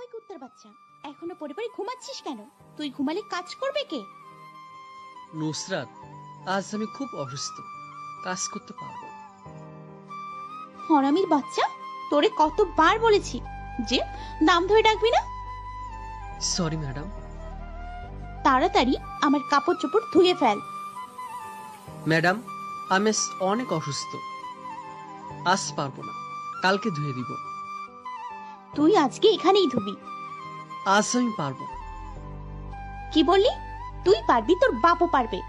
ওই কুত্তার বাচ্চা, এখনো পড়ে পড়ে ঘুমাচ্ছিস কেন? তুই ঘুমালে কাজ করবে কে? নুসরাত, আজ আমি খুব অসুস্থ, কাজ করতে পারবো। হরামির বাচ্চা, তোরে কতবার বলেছি যে নাম ধরে ডাকবি না। Sorry madam. তাড়াতাড়ি আমার কাপড় চোপড় ধুয়ে ফেল। ম্যাডাম, আমি অনেক অসুস্থ, আজ পারবো না, কালকে ধুয়ে দিব। তুই আজকে এখানেই ধুবি। আজ আমি পারবো না। কি বললি? তুই পারবি? তোর বাপও পারবে।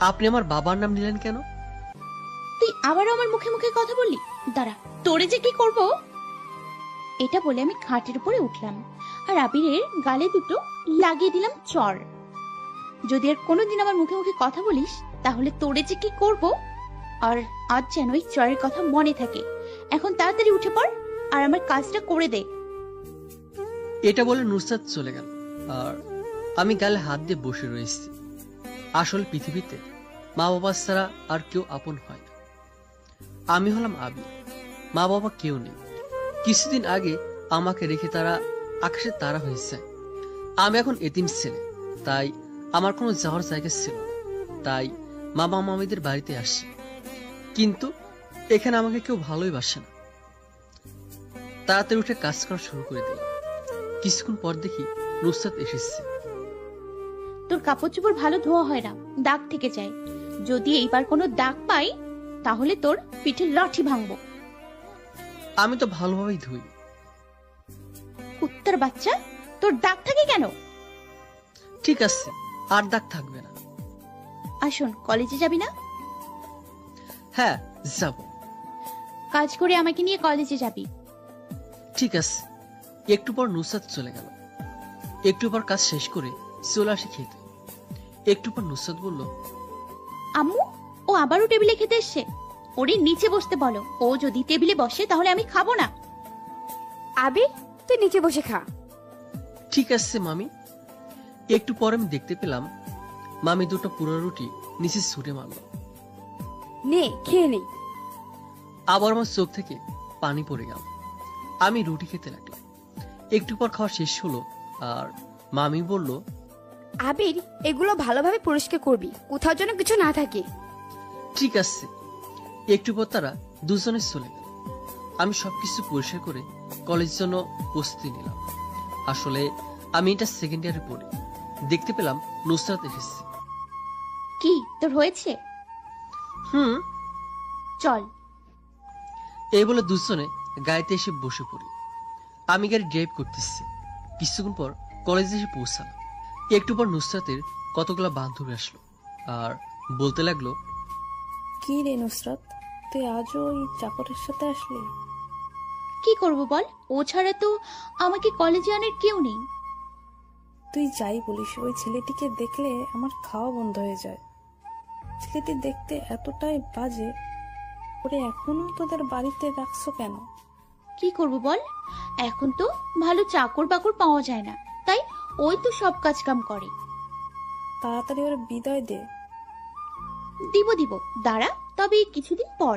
আপনি আমার বাবার নাম নিলেন কেন? তুই আবারও আমার মুখে মুখে কথা বললি। দাঁড়া, তোরে যে কি করব। এটা বলে আমি খাটের উপরে উঠলাম আর আবিরের গালে দুটো লাগিয়ে দিলাম চড়। যদি আর কোনোদিন আমার মুখে মুখে কথা বলিস তাহলে তোরে যে কি করব। আর আজ যেন ওই চড়ের কথা মনে থাকে। এখন তাড়াতাড়ি উঠে পড় আর আমার কাজটা করে দে। এটা বলে নুসরাত চলে গেল আর আমি গালে হাত দিয়ে বসে রয়েছি। আসলে পৃথিবীতে মা বাবা ছাড়া আর কেউ আপন হয় না। আমি হলাম আবি, মা বাবা কেউ নেই। কিছুদিন আগে আমাকে রেখে তারা আকাশে তারা হয়েছে। আমি এখন এতিম ছেলে, তাই আমার কোনো যাওয়ার জায়গা ছিল না। তাই মামা মামিদের বাড়িতে আসি, কিন্তু এখানে আমাকে কেউ ভালোই বাসে না। তাড়াতাড়ি উঠে কাজ করা শুরু করে দিলাম। কিছুক্ষণ পর দেখি নুসরাত এসেছে। তোর কাপড় চোপড় ভালো ধোয়া হয় না, দাগ থেকে যায়। যদি এইবার কোনো দাগ পাই তাহলে তোর পিঠে লাঠি ভাঙবো। আমি তো ভালোভাবেই ধুই। কুত্তার বাচ্চা, তোর দাগ থাকে কেন? ঠিক আছে, আর দাগ থাকবে না। আসুন, কলেজে যাবি না? হ্যাঁ, যাব। কাজ করে আমাকে নিয়ে কলেজে যাবি। ঠিক আছে। একটু পর নুসরাত চলে গেল। একটু পর কাজ শেষ করে চলে আসে খেতে। একটু পর নুসরাত বলল, আম্মু, ও আবারও টেবিলে খেতে এসছে। ওরে নিচে বসতে বলো। ও যদি টেবিলে বসে তাহলে আমি খাবো না। আবির, তুই নিচে বসে খা। ঠিক আছে মামি। একটু পর আমি দেখতে পেলাম মামি দুটো পুরো রুটি নিচে ছুঁড়ে মারল। নে, খেয়ে নে। আবার আমার চোখ থেকে পানি পড়ে গেল। আমি রুটি খেতে লাগলাম। একটু পর খাওয়া শেষ হলো আর মামি বলল, আবির, এগুলো ভালোভাবে পরিষ্কার করবি, কোথাও যেন কিছু না থাকে। ঠিক আছে। একটু পর তারা দুজনে চলে গেল। আমি সবকিছু পরিষ্কার করে কলেজের জন্য প্রস্তুতি নিলাম। আসলে আমি এটা সেকেন্ড ইয়ারে পড়ি। দেখতে পেলাম নুসরাত এসেছে। কি তোর হয়েছে? চল। এই বলে দুজনে গাড়িতে এসে বসে পড়ি। আমি গাড়ি ড্রাইভ করতেছি। কিছুক্ষণ পর কলেজে এসে পৌঁছালাম। একটু পর নুসরাতের কতগুলো বান্ধবী আসলো আর বলতে লাগলো, কি রে নুসরাত, তুই আজও ওই চাকরের সাথে আসলি? কি করব বল, ও ছাড়া তো আমাকে কলেজে আনার কেউ নেই। তুই যাই বলিস, ওই ছেলেটিকে দেখলে আমার খাওয়া বন্ধ হয়ে যায়। ছেলেটি দেখতে এতটাই বাজে, ওরে এখনো তোদের বাড়িতে রাখছো কেন? কি করব বল, এখন তো ভালো চাকর বাকর পাওয়া যায় না, তাই ওই তো সব কাজ কাম করে। তাড়াতাড়ি ওর বিদায় দে। দিব দিব, দাঁড়া, তবে কিছুদিন পর।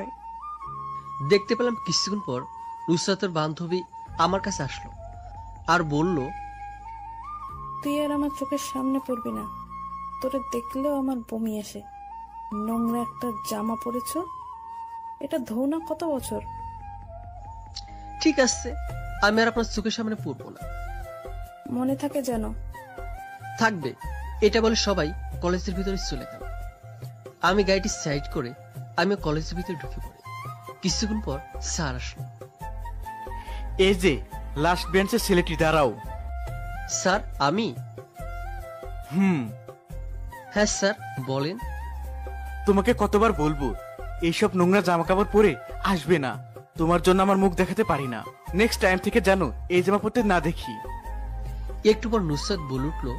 দেখতে পেলাম কিছুক্ষণ পর নুসরাতের বান্ধবী আমার কাছে আসলো আর বলল, তুই আর আমার চোখের সামনে পড়বি না, তোরে দেখলেও আমার বমি আসে। নোংরা একটা জামা পরেছ, এটা ধো না কত বছর। ঠিক আছে, আমি আর আপনার চোখের সামনে পড়বো না। মনে থাকে যেন। থাকবে। এটা বলে সবাই কলেজের ভিতরে চলে গেল। আমি গাড়িটি সাইড করে আমি কলেজের ভিতরে ঢুকে পড়ি। কিছুক্ষণ পর স্যার আসলো। এই যে লাস্ট বেঞ্চের ছেলেটি, দাঁড়াও। স্যার, আমি? হ্যাঁ স্যার, বলেন। তোমাকে কতবার বলবো এইসব নোংরা জামা কাপড় পরে আসবে না। তোমার জন্য আমার মুখ দেখাতে পারি না। নেক্সট টাইম থেকে জানো এই জামা পরতে না দেখি। একটু পর নুসরাত বলে উঠলো,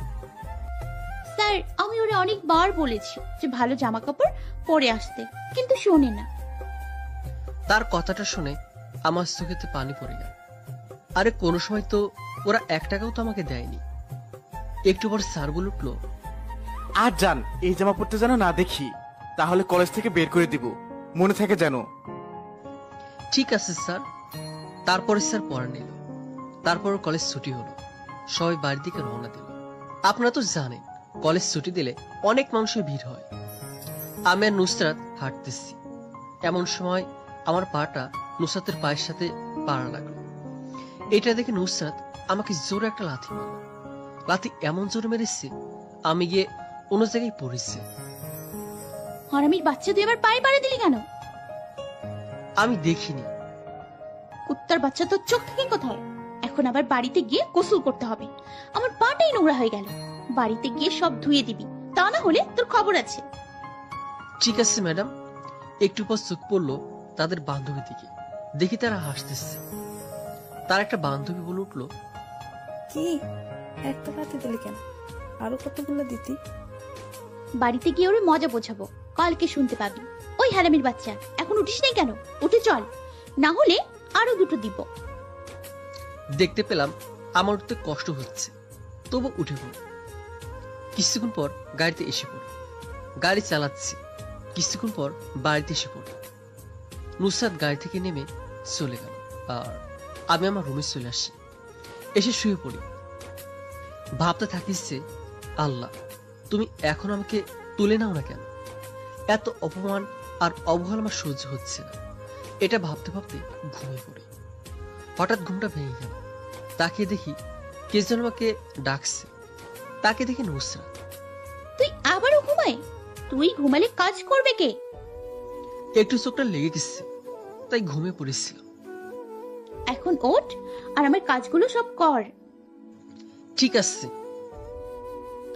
স্যার, আমি ওরে অনেকবার বলেছি যে ভালো জামা কাপড় পরে আসতে, কিন্তু শোনে না। তার কথাটা শুনে আমার চোখেতে পানি পড়ে গেল। আরে কোনো সময় তো ওরা 1 টাকাও তো আমাকে দেয়নি। একটু পর স্যার বলে উঠলো, আর জান এই জামা পরতে যেন না দেখি, তাহলে কলেজ থেকে বের করে দিব। মনে থাকে যেন। ঠিক আছে স্যার। তারপরে স্যার পড়া নিল। তারপর কলেজ ছুটি হলো, সবাই বাড়ির দিকে রওনা দিল। আপনারা তো জানেন কলেজ ছুটি দিলে অনেক মানুষের ভিড় হয়। আমি আর নুসরাত হাঁটতেছি, এমন সময় আমার পাটা নুসরাতের পায়ের সাথে পাড়া লাগলো। এটা দেখে নুসরাত আমাকে জোরে একটা লাথি মারল। লাথি এমন জোরে মেরেছে আমি গিয়ে অন্য জায়গায় পড়েছি। হারামির বাচ্চা, তুই আমার পায়ে পাড়া দিলি কেন? আমি দেখিনি। কুত্তার বাচ্চা, তোর চোখ থেকে কোথায়? এখন আবার বাড়িতে গিয়ে গোসল করতে হবে। আমার পাটাই নোংরা হয়ে গেল। বাড়িতে গিয়ে সব ধুয়ে দিবি, তা না হলে তোর খবর আছে। ঠিক আছে ম্যাডাম। একটু পর চোখ পড়লো তাদের বান্ধবীর দিকে, দেখি তারা হাসতেছে। তার একটা বান্ধবী বলে উঠলো, কি একটা রাতে দিলি কেন? আরো কতগুলো দিতি। বাড়িতে গিয়ে ওরে মজা বোঝাবো, কালকে শুনতে পাবি। ওই হারামির বাচ্চা, এখন উঠিস নাই কেন? উঠে চল, না হলে আরো দুটো দিব। দেখতে পেলাম আমার উঠতে কষ্ট হচ্ছে, তবু উঠে পড়ি। কিছুক্ষণ পর গাড়িতে এসে পড়ি। গাড়ি চালাচ্ছি, কিছুক্ষণ পর বাড়িতে এসে পড়ি। নুসরাত গাড়ি থেকে নেমে চলে গেল, আর আমি আমার রুমে চলে আসি। এসে শুয়ে পড়ি। ভাবতে থাকিস, আল্লাহ তুমি এখন আমাকে তুলে নাও না কেন? এত অপমান আর অবহেলা আমার সহ্য হচ্ছে না। এটা ভাবতে ভাবতে ঘুমিয়ে পড়ি। হঠাৎ ঘুমটা ভেঙে গেল। তাকিয়ে দেখি কে যেন আমাকে ডাকছে। তাকে দেখি নুসরাত। তুই আবারও ঘুমায়? তুই ঘুমালে কাজ করবে কে? একটু চোখটা লেগে গেছে, তাই ঘুমিয়ে পড়েছিলাম। এখন ওঠ আর আমার কাজগুলো সব কর। ঠিক আছে।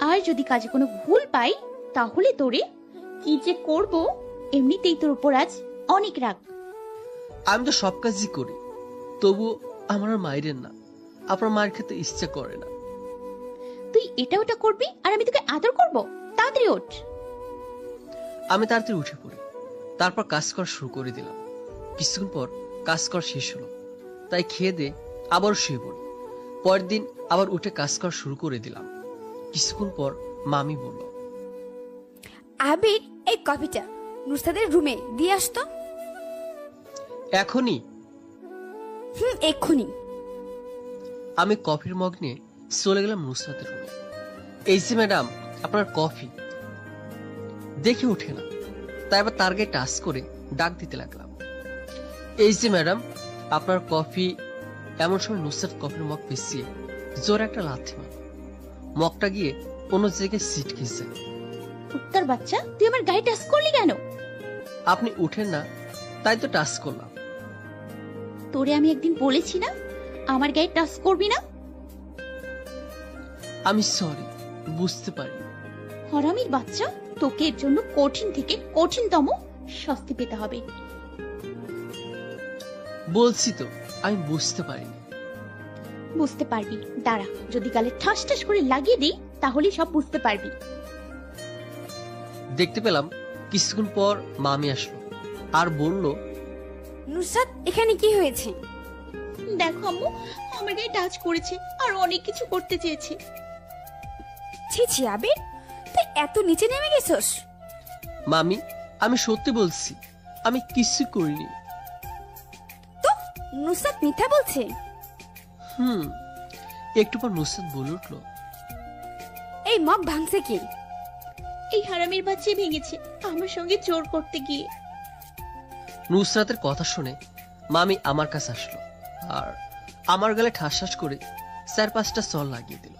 আর যদি কাজে কোনো ভুল পাই তাহলে তোরে কি যে করব। এমনিতেই তোর উপর আজ অনেক রাগ। আমি তো সব কাজই করি, তবু আমার আর মায়ের না। আপনার মায়ের খেতে ইচ্ছা করে না। তুই এটা ওটা করবি আর আমি তোকে আদর করব? তাড়াতাড়ি ওঠ। আমি তাড়াতাড়ি উঠে পড়ি। তারপর কাজ করা শুরু করে দিলাম। কিছুক্ষণ পর কাজ করা শেষ হলো, তাই খেয়ে দিয়ে আবার শুয়ে পড়ি। পরের দিন আবার উঠে কাজ করা শুরু করে দিলাম। কিছুক্ষণ পর মামি বলল, আবির, এই কফিটা নুসরাতের রুমে দিয়ে আসতো। এখনই? এক্ষুনি। আমি কফির মগ নিয়ে চলে গেলাম নুসরাতের রুমে। এই যে ম্যাডাম, আপনার কফি। দেখে ওঠে না, তাই আবার তার গায়ে টাচ করে ডাক দিতে লাগলাম, এই যে ম্যাডাম আপনার কফি। এমন সময় নুসরাত কফির মগ পিছিয়ে জোরে একটা লাথি মারে। মগটা গিয়ে অন্য জায়গায় সিটকে যায়। কুত্তার বাচ্চা, তুই আমার গায়ে টাচ করলি কেন? আপনি উঠেন না, তাই তো টাচ করলাম। তোরে আমি একদিন বলেছি না আমার গায়ে টাচ করবি না? আমি সরি, বুঝতে পারি। হারামির বাচ্চা, তোকে এর জন্য কঠিন থেকে কঠিনতম শাস্তি পেতে হবে। বলছি তো আমি বুঝতে পারিনি। বুঝতে পারবি, দাঁড়া। যদি গালে ঠাস ঠাস করে লাগিয়ে দিই তাহলে সব বুঝতে পারবি। দেখতে পেলাম কিছুক্ষণ পর মামি আসলো আর বলল, নুসরাত, এখানে কি হয়েছে? দেখো আম্মু, আমার গায়ে টাচ করেছে আর অনেক কিছু করতে চেয়েছে। ছি ছি আবির, তুই এত নিচে নেমে গেছস? মামি আমি সত্যি বলছি, আমি কিছু করিনি। তো নুসরাত মিথ্যা বলছে? একটু পর নুসরাত বলে উঠলো, এই মগ ভাঙছে কি? এই হারামির বাচ্চা ভেঙেছে আমার সঙ্গে জোর করতে গিয়ে। নুসরাতের কথা শুনে মামি আমার কাছে আসলো আর আমার গালে ঠাস ঠাস করে 4-5টা চল লাগিয়ে দিল।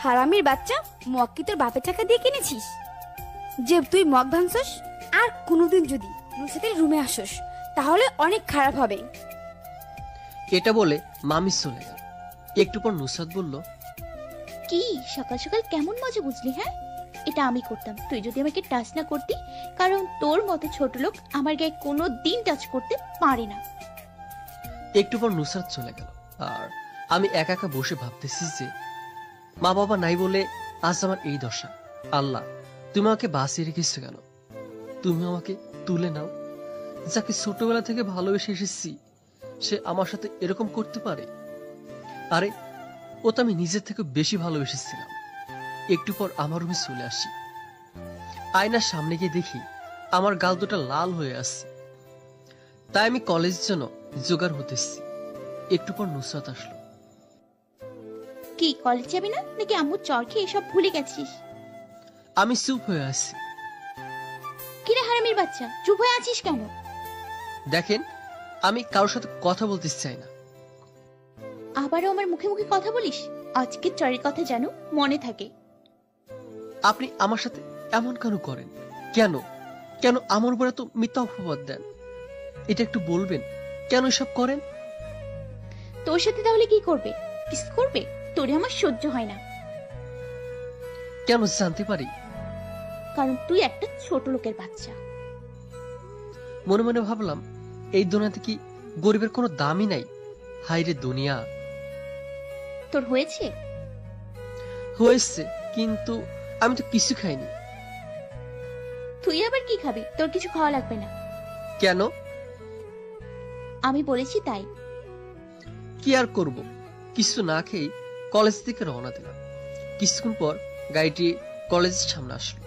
হারামির বাচ্চা, মগ কি তোর বাপের টাকা দিয়ে কিনেছিস যে তুই মগ ভাঙছস? আর কোনোদিন যদি নুসরাতের রুমে আসস তাহলে অনেক খারাপ হবে। এটা বলে মামি চলে গেল। একটু পর নুসরাত বলল, কি সকাল সকাল কেমন মজা বুঝলি? হ্যাঁ, এটা আমি করতাম তুই যদি আমাকে টাচ না করতি, কারণ তোর মতো ছোট লোক আমার গায়ে কোনো দিন টাচ করতে পারে না। একটু পর নুসরাত চলে গেল আর আমি একা একা বসে ভাবতেছি যে মা বাবা নাই বলে আজ আমার এই দশা। আল্লাহ তুমি আমাকে বাঁচিয়ে রেখেছো কেন? তুমি আমাকে তুলে নাও। যাকে ছোটবেলা থেকে ভালোবেসে এসেছি সে আমার সাথে এরকম করতে পারে? আরে ও তো আমি নিজের থেকে বেশি ভালোবেসেছিলাম। একটু পর আমার রুমে চলে আসি। আয়নার সামনে গিয়ে দেখি আমার গাল দুটো লাল হয়ে আসছে। তাই আমি কলেজের জন্য জোগাড় হতেছি। একটু পর নুসরাত আসলো। কি কলেজ যাবি না নাকি আম্মুর চর খেয়ে এসব ভুলে গেছিস? আমি চুপ হয়ে আছি। কিরে হারামির বাচ্চা, চুপ হয়ে আছিস কেন? দেখেন, আমি কারোর সাথে কথা বলতে চাই না। আবারও আমার মুখে মুখে কথা বলিস? আজকের চরের কথা যেন মনে থাকে। আপনি আমার সাথে এমন কেন করেন? কেন কেন আমার উপরে তো মিথ্যা অপবাদ দেন? এটা একটু বলবেন, কেন এসব করেন? তোর সাথে তাহলে কি করবে? কিস করবে? তোরে আমার সহ্য হয় না। কেন জানতে পারি? কারণ তুই একটা ছোট লোকের বাচ্চা। মনে মনে ভাবলাম, এই দুনিয়াতে কি গরিবের কোনো দামই নাই? হাইরে দুনিয়া। তোর হয়েছে? হয়েছে, কিন্তু আমি তো কিছু খাইনি। তুই আবার কি খাবি? তোর কিছু খাওয়া লাগবে না। কেন? আমি বলেছি তাই। কি আর করব, কিছু না খেয়ে কলেজ থেকে রওনা দিলাম। কিছুক্ষণ পর গাড়িটি কলেজের সামনে আসলো।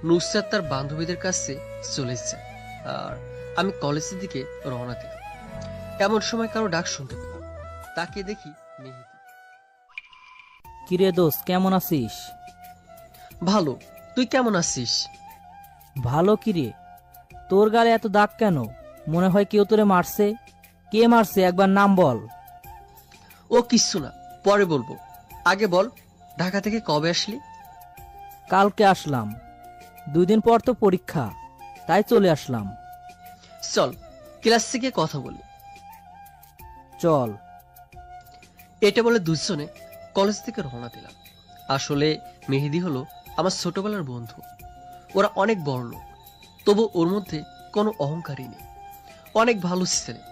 নুসরাত তার বান্ধবীদের কাছে চলে যায়, আর আমি কলেজের দিকে রওনা দিলাম। এমন সময় কারো ডাক শুনতে পেলাম। তাকে দেখি মেহেদি। কিরে দোস্ত, কেমন আছিস? ভালো, তুই কেমন আছিস? ভালো। কিরে, তোর গালে এত দাগ কেন? মনে হয় কেউ তোরে মারছে। কে মারছে একবার নাম বল। ও কিচ্ছু না, পরে বলবো। আগে বল, ঢাকা থেকে কবে আসলি? কালকে আসলাম। 2 দিন পর তো পরীক্ষা, তাই চলে আসলাম। চল ক্লাস থেকে কথা বলি। চল। এটা বলে দুজনে কলেজ থেকে রওনা দিলাম। আসলে মেহেদি হলো আমার ছোটবেলার বন্ধু। ওরা অনেক বড় লোক, তবু ওর মধ্যে কোনো অহংকারই নেই। অনেক ভালো ছেলে।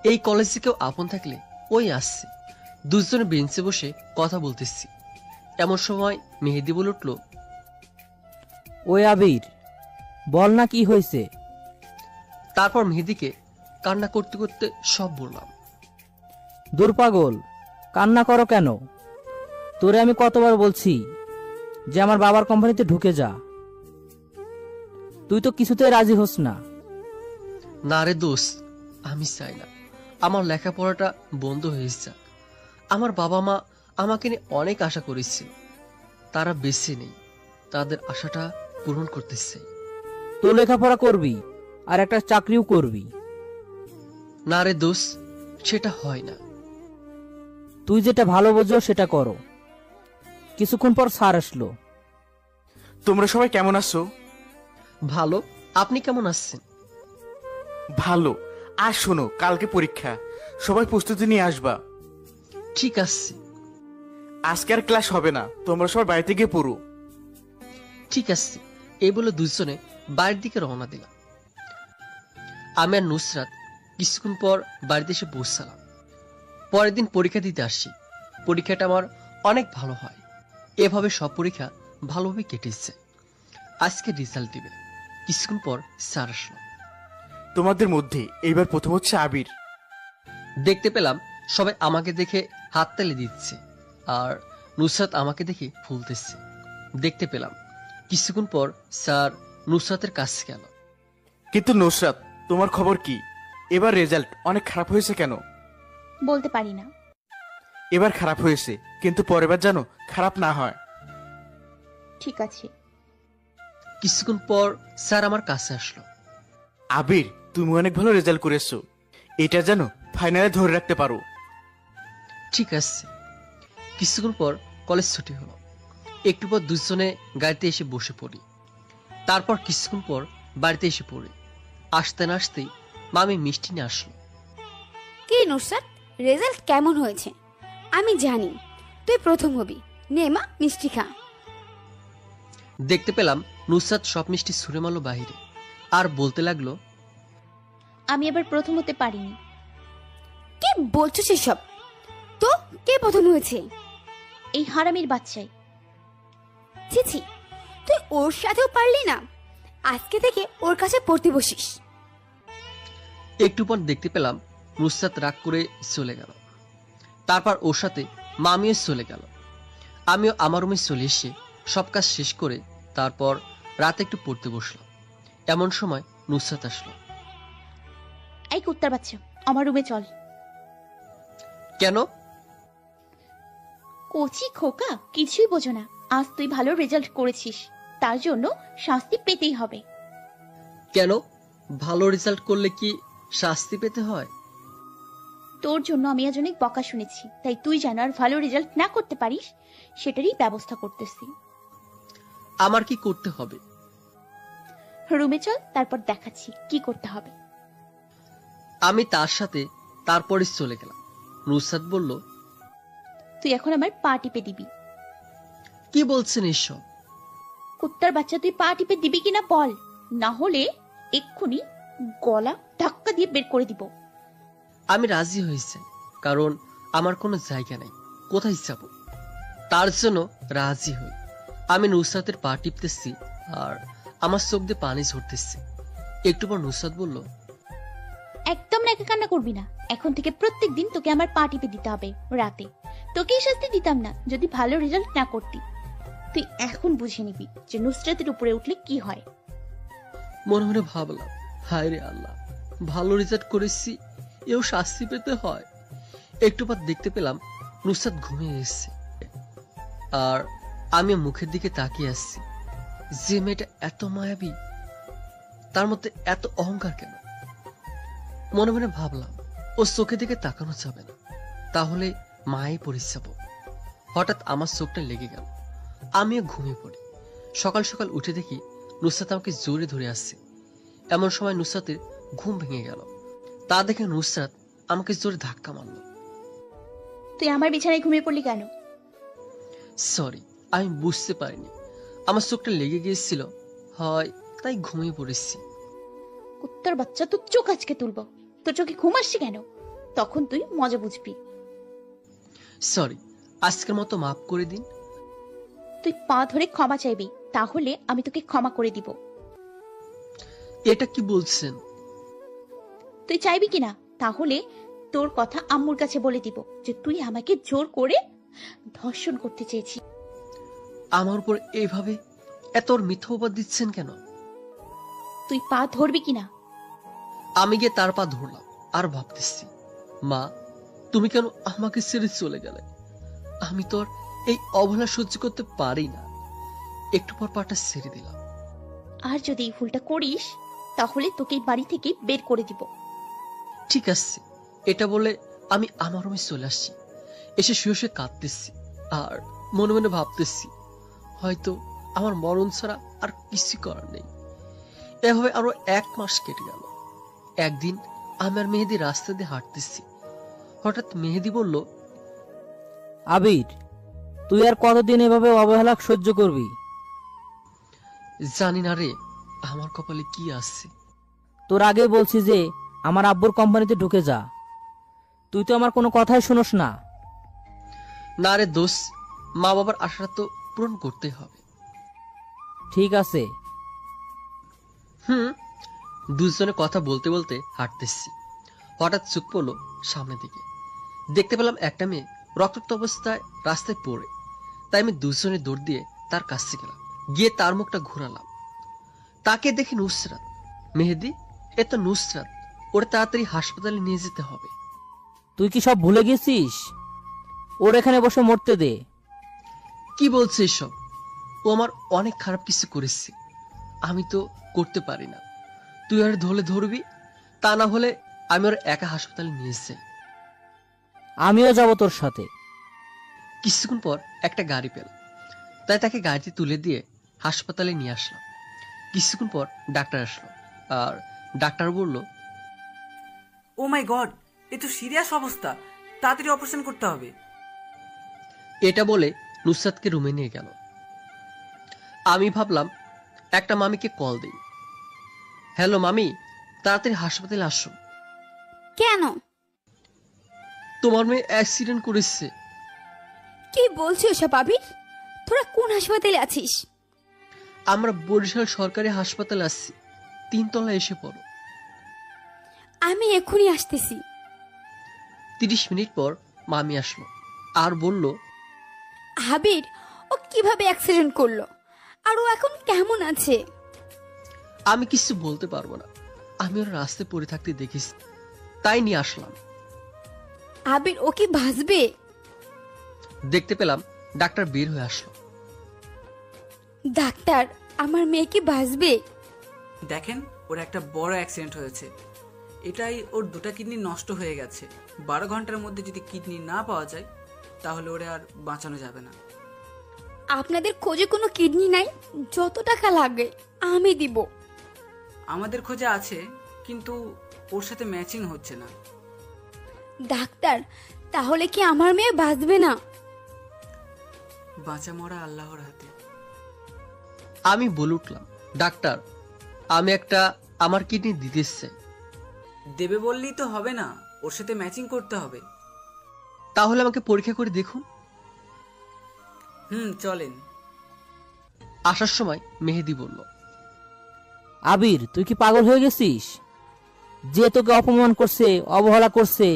এই কলেজে কেউ আপন থাকলে ওই আসছে। দুজনে বেঞ্চে বসে কথা বলতেছি। এমন সময় মেহেদি বলে উঠল, ওই আবির, বল না কি হয়েছে। তারপর মেহেদিকে কান্না করতে করতে সব বললাম। দূর পাগল, কান্না করো কেন? তোরে আমি কতবার বলছি যে আমার বাবার কোম্পানিতে ঢুকে যা, তুই তো কিছুতে রাজি হোস না। না রে দোস্ত, আমি চাই না আমার লেখাপড়াটা বন্ধ হয়ে যাক। আমার বাবা মা আমাকে নিয়ে অনেক আশা করেছিল, তারা বেঁচে নেই। তাদের আশাটা পূরণ করতে চাই। তো লেখাপড়া করবি আর একটা চাকরিও করবি। না রে দোস্ত, সেটা হয় না। তুই যেটা ভালো বোঝো সেটা করো। কিছুক্ষণ পর স্যার আসলো। তোমরা সবাই কেমন আছো? ভালো, আপনি কেমন আছেন? ভালো। আর শোনো, কালকে পরীক্ষা, সবাই প্রস্তুতি নিয়ে আসবা। ঠিক আছে। আজকে আর ক্লাস হবে না, তোমরা সবাই বাড়িতে গিয়ে পড়ো। ঠিক আছে। এই বলে দুজনে বাড়ির দিকে রওনা দিলাম। আমি আর নুসরাত কিছুক্ষণ পর বাড়িতে এসে পৌঁছালাম। পরের দিন পরীক্ষা দিতে আসি। পরীক্ষাটা আমার অনেক ভালো হয়। এভাবে সব পরীক্ষা ভালোভাবে কেটেছে। আজকে রেজাল্ট দিবে। কিছুক্ষণ পর স্যার আসলো। তোমাদের মধ্যে এইবার প্রথম হচ্ছে আবির। দেখতে পেলাম সবাই আমাকে দেখে হাততালি দিচ্ছে, আর নুসরাত আমাকে দেখে ফুলতেছে। দেখতে পেলাম কিছুক্ষণ পর স্যার নুসরাতের কাছে গেল। কিন্তু নুসরাত, তোমার খবর কি? এবার রেজাল্ট অনেক খারাপ হয়েছে কেন? বলতে পারি না। এবার খারাপ হয়েছে, কিন্তু পরেরবার যেন খারাপ না হয়। ঠিক আছে। কিছুক্ষণ পর স্যার আমার কাছে আসলো। আবির, তুমি অনেক ভালো রেজাল্ট করেছো, এটা যেন ফাইনালে ধরে রাখতে পারো। ঠিক আছে। কিছুক্ষণ পর কলেজ ছুটি হলো। একটু পর দুজনে গাড়িতে এসে বসে পড়ি। তারপর কিছুক্ষণ পর বাড়িতে এসে পড়ি। আসতে না আসতেই মামি মিষ্টি নিয়ে আসলো। কি নুসরাত, রেজাল্ট কেমন হয়েছে? আমি জানি তুই প্রথম হবি। নে মা, মিষ্টি খা। দেখতে পেলাম নুসরাত সব মিষ্টি ছুঁড়ে মারলো বাহিরে, আর বলতে লাগলো, আমি আবার প্রথম হতে পারিনি। কি বলছো সেসব? তো কে প্রথম হয়েছে? এই হারামির বাচ্চাই। ছি, তুই ওর সাথেও পারলি না। আজকে থেকে ওর কাছে পড়তে বসিস। একটু পর দেখতে পেলাম নুসরাত রাগ করে চলে গেল। তারপর ওর সাথে মামিও চলে গেল। আমিও আমার রুমে চলে এসে সব কাজ শেষ করে তারপর রাতে একটু পড়তে বসলাম। এমন সময় নুসরাত আসলো। এই কুত্তার বাচ্চা, আমার রুমে চল। কেন? কচি খোকা, কিছুই বোঝো না। আজ তুই ভালো রেজাল্ট করেছিস, তার জন্য শাস্তি পেতেই হবে। কেন? ভালো রেজাল্ট করলে কি শাস্তি পেতে হয়? তোর জন্য আমি আজ অনেক বকা শুনেছি, তাই তুই যেন আর ভালো রেজাল্ট না করতে পারিস সেটারই ব্যবস্থা করতেছি। আমার কি করতে হবে? রুমে চল, তারপর দেখাচ্ছি কি করতে হবে। আমি তার সাথে তারপরে চলে গেলাম। নুসরাত বলল, তুই এখন আমার পা টিপে দিবি। কি বলছেন এসব? কুত্তার বাচ্চা, তুই পা টিপে দিবি কিনা বল, না হলে এক্ষুনি গলা ধাক্কা দিয়ে বের করে দিব। আমি রাজি হয়েছি, কারণ আমার কোনো জায়গা নাই, কোথায় যাব? তার জন্য রাজি হই। আমি নুসরাতের পা টিপতেছি আর আমার চোখ দিয়ে পানি ঝরতেছে। একটু পর নুসরাত বলল, একদম নাকে কান্না করবি না। এখন থেকে প্রত্যেক দিন তোকে আমার পা টিপে দিতে হবে রাতে। তোকে এই শাস্তি দিতাম না যদি ভালো রেজাল্ট না করতি। তুই এখন বুঝে নিবি যে নুসরাতের উপরে উঠলে কি হয়। মনে মনে ভাবলাম, হায় রে আল্লাহ, ভালো রেজাল্ট করেছি, এও শাস্তি পেতে হয়। একটু পর দেখতে পেলাম নুসরাত ঘুমিয়ে এসেছে আর আমি মুখের দিকে তাকিয়ে আসছি। যে মেয়েটা এত মায়াবী, তার মধ্যে এত অহংকার কেন? মনে মনে ভাবলাম, ও চোখে দিকে তাকানো যাবে না, তাহলে মায়ে পড়ে যাব। হঠাৎ আমার চোখটা লেগে গেল, আমিও ঘুমিয়ে পড়ি। সকাল সকাল উঠে দেখি নুসরাত আমাকে জোরে ধরে আসছে। এমন সময় নুসরাতের ঘুম ভেঙে গেল। তা দেখে নুসরাত আমাকে জোরে ধাক্কা মারল। তুই আমার বিছানায় ঘুমিয়ে পড়লি কেন? সরি, আমি বুঝতে পারিনি, আমার চোখটা লেগে গিয়েছিল, হয় তাই ঘুমিয়ে পড়েছি। কুত্তার বাচ্চা, তোর চোখ আজকে তুলবো। তোর চোখে ঘুম আসছে কেন? তখন তুই মজা বুঝবি। সরি, আজকের মতো মাফ করে দিন। তুই পা ধরে ক্ষমা চাইবি, তাহলে আমি তোকে ক্ষমা করে দিব। এটা কি বলছেন? তুই চাইবি কিনা? তাহলে তোর কথা আম্মুর কাছে বলে দিব যে তুই আমাকে জোর করে ধর্ষণ করতে চেয়েছিস। আমার উপর এইভাবে এত মিথ্যা অপবাদ দিচ্ছেন কেন? তুই পা ধরবি কিনা? আমি গিয়ে তার পা ধরলাম আর ভাবতেছি, মা, তুমি কেন আমাকে ছেড়ে চলে গেলে? আমি তোর এই অবহেলা সহ্য করতে পারি না। একটু পর পাটা ছেড়ে দিলাম। আর যদি এই ভুলটা করিস তাহলে তোকে এই বাড়ি থেকে বের করে দিব। ঠিক আছে, এটা বলে আমি আমার রুমে চলে আসছি। এসে শুয়ে শুয়ে কাঁদতেছি আর মনে মনে ভাবতেছি, হয়তো আমার মরণ ছাড়া আর কিছু করার নেই। এভাবে আরো 1 মাস কেটে গেল। একদিন আমি আর মেহেদি রাস্তা দিয়ে হাঁটতেছি। হঠাৎ মেহেদি বলল, আবির, তুই আর কতদিন এভাবে অবহেলা সহ্য করবি? জানি না রে, আমার কপালে কি আছে। তোর আগে বলছি যে আমার আব্বুর কোম্পানিতে ঢুকে যা। তুই তো আমার কোনো কথাই শুনোস না। না রে দোষ, মা বাবার আশাটা তো পূরণ করতে হবে। ঠিক আছে। দুজনে কথা বলতে বলতে হাঁটতেছি। হঠাৎ চোখ পড়লো সামনের দিকে। দেখতে পেলাম একটা মেয়ে রক্তাক্ত অবস্থায় রাস্তায় পড়ে। তাই আমি দুজনে দৌড় দিয়ে তার কাছে গেলাম, গিয়ে তার মুখটা ঘোরালাম। তাকে দেখি নুসরাত। মেহেদি, এ তো নুসরাত, ওরা তাড়াতাড়ি হাসপাতালে নিয়ে যেতে হবে। তুই কি সব ভুলে গেছিস? ওর এখানে বসে মরতে দে। কি বলছে এসব? ও আমার অনেক খারাপ কিছু করেছে, আমি তো করতে পারি না। তুই আর ধরলে ধরবি, তা না হলে আমি ওর একা হাসপাতালে নিয়ে যাই। আমিও যাব তোর সাথে। কিছুক্ষণ পর একটা গাড়ি পেল, তাই তাকে গাড়িতে তুলে দিয়ে হাসপাতালে নিয়ে আসলাম। কিছুক্ষণ পর ডাক্তার আসলো আর ডাক্তার বলল, ও মাই গড, এ তো সিরিয়াস অবস্থা, তাড়াতাড়ি অপারেশন করতে হবে। এটা বলে নুসরাতকে রুমে নিয়ে গেল। আমি ভাবলাম একটা মামিকে কল দিই। হ্যালো মামি, তাড়াতাড়ি হাসপাতালে আসো। কেন? তোমার মেয়ে অ্যাক্সিডেন্ট করেছে। কি বলছিস ওসব আবির? তোরা কোন হাসপাতালে আছিস? আমরা বরিশাল সরকারি হাসপাতালে আসছি, 3 তলায় এসে পড়ো। আমি এক্ষুনি আসতেছি। 30 মিনিট পর মামি আসলো আর বলল, আবির, ও কিভাবে অ্যাক্সিডেন্ট করলো আর ও এখন কেমন আছে? আমি কিছু বলতে পারবো না, আমি ওর রাস্তায় পড়ে থাকতে দেখেছি, তাই নিয়ে আসলাম। আবির ও কি ভাসবে? দেখতে পেলাম ডাক্তার বের হয়ে আসলো। ডাক্তার, আমার মেয়ে কি ভাসবে? দেখেন, ওর একটা বড় অ্যাক্সিডেন্ট হয়েছে। এটাই ওর দুটো কিডনি নষ্ট হয়ে গেছে। 12 ঘন্টার মধ্যে যদি কিডনি না পাওয়া যায় তাহলে ওরে আর বাঁচানো যাবে না। আপনাদের খোঁজে কোনো কিডনি নাই? যত টাকা লাগে আমি দিব। আমাদের খোঁজে আছে, কিন্তু ওর সাথে ম্যাচিং হচ্ছে না। ডাক্তার, তাহলে কি আমার মেয়ে বাঁচবে না? বাঁচা মরা আল্লাহর হাতে। আমি বলে উঠলাম, ডাক্তার, আমি আমার কিডনি দিতে চাই। দেবে বললেই তো হবে না, ওর সাথে ম্যাচিং করতে হবে। তাহলে আমাকে পরীক্ষা করে দেখুন। চলেন। আসার সময় মেহেদি বলল, আবির, তুই কি পাগল হয়ে গেছিস? যে তোকে অপমান করছে, অবহেলা করছে,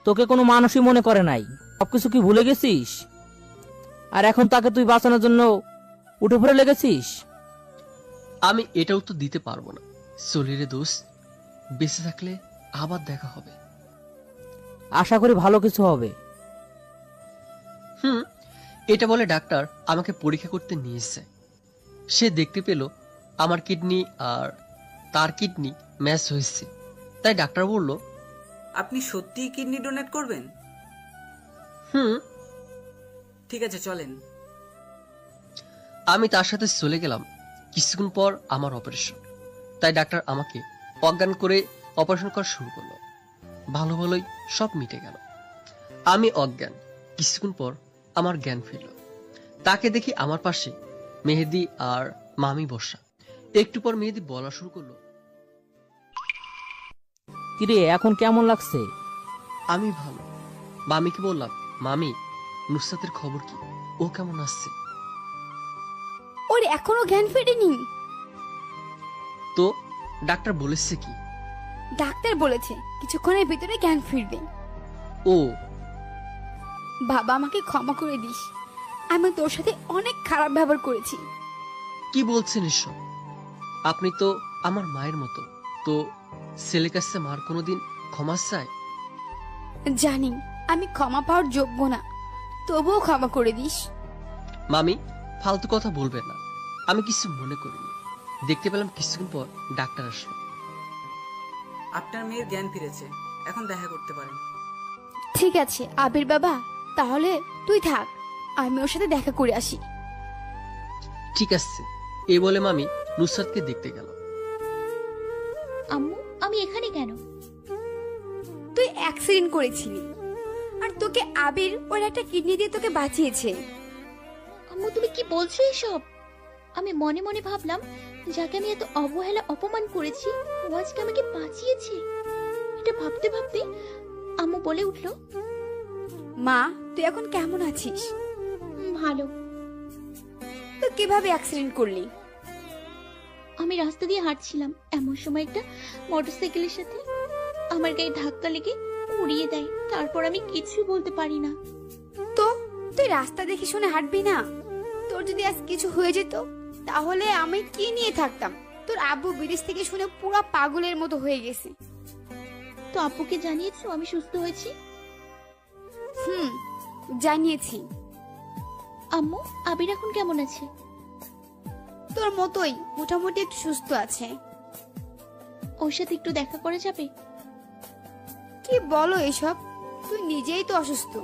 তোকে কোনো মানুষই মনে করে নাই, সবকিছু কি ভুলে গেছিস? আর এখন তাকে তুই বাঁচানোর জন্য উঠে পড়ে লেগেছিস? আমি এটাও তো দিতে পারবো না। সলিরে দোষ, বেঁচে থাকলে আবার দেখা হবে। আশা করি ভালো কিছু হবে। এটা বলে ডাক্তার আমাকে পরীক্ষা করতে নিয়ে এসেছে। সে দেখতে পেল আমার কিডনি আর তার কিডনি ম্যাচ হয়েছে। তাই ডাক্তার বলল, আপনি সত্যিই কিডনি ডোনেট করবেন? ঠিক আছে, চলেন। আমি তার সাথে চলে গেলাম। কিছুক্ষণ পর আমার অপারেশন। তাই ডাক্তার আমাকে অজ্ঞান করে অপারেশন করা শুরু করলো। ভালো ভালোই সব মিটে গেল। আমি অজ্ঞান। কিছুক্ষণ পর আমার জ্ঞান ফিরল। তাকে দেখি আমার পাশে মেহেদি আর মামি বসা। একটু পর মেহেদি বলা শুরু করলো, কিরে, এখন কেমন লাগছে? আমি ভালো। মামিকে বললাম, মামি, নুসরাতের খবর কি? ও কেমন আসছে? ওর এখনো জ্ঞান ফেরেনি। তো ডাক্তার বলেছে কি? ডাক্তার বলেছে কিছুক্ষণের ভিতরে জ্ঞান ফিরবে। ও, বাবা, আমাকে ক্ষমা করে দিস। আমি তোর সাথে অনেক খারাপ ব্যবহার করেছি। কি বলছেন এসব? আপনি তো আমার মায়ের মতো। তো ছেলের কাছে মার কোনোদিন ক্ষমা চায়? জানি আমি ক্ষমা পাওয়ার যোগ্য না, তবুও ক্ষমা করে দিস। মামি, ফালতু কথা বলবেন না। আমি কিছু মনে করিনি। দেখতে পেলাম কিছুক্ষণ পর ডাক্তার আসলো। আপনার মেয়ের জ্ঞান ফিরেছে, এখন দেখা করতে পারেন। ঠিক আছে আবির বাবা, তাহলে তুই থাক, আমি ওর সাথে দেখা করে আসি। ঠিক আছে, এই বলে মামি নুসরাতকে দেখতে গেল। আম্মু, আমি এখানে কেন? তুই অ্যাক্সিডেন্ট করেছিলি, আর তোকে আবির ওর একটা কিডনি দিয়ে তোকে বাঁচিয়েছে। আম্মু, তুমি কি বলছো এসব? আমি মনে মনে ভাবলাম, যাকে আমি এত অবহেলা অপমান করেছি, ও আজকে আমাকে বাঁচিয়েছে। এটা ভাবতে ভাবতে আম্মু বলে উঠলো, মা, তুই এখন কেমন আছিস? ভালো। তো কিভাবে অ্যাক্সিডেন্ট করলি? আমি রাস্তা দিয়ে হাঁটছিলাম, এমন সময় একটা মোটরসাইকেলের সাথে আমার গায়ে ধাক্কা লেগে উড়িয়ে দেয়। তারপর আমি কিছু বলতে পারি না। তো তুই রাস্তা দেখে শুনে হাঁটবি না? তোর যদি আজ কিছু হয়ে যেত, তাহলে আমি কি নিয়ে থাকতাম? তোর আব্বু বিদেশ থেকে শুনে পুরো পাগলের মতো হয়ে গেছে। তো আব্বুকে জানিয়েছো আমি সুস্থ হয়েছি? জানিয়েছি। আম্মু, আবির এখন কেমন আছে? তোর মতোই, মোটামুটি একটু সুস্থ আছে। ওর সাথে একটু দেখা করা যাবে? কি বলো এসব? তুই নিজেই তো অসুস্থ,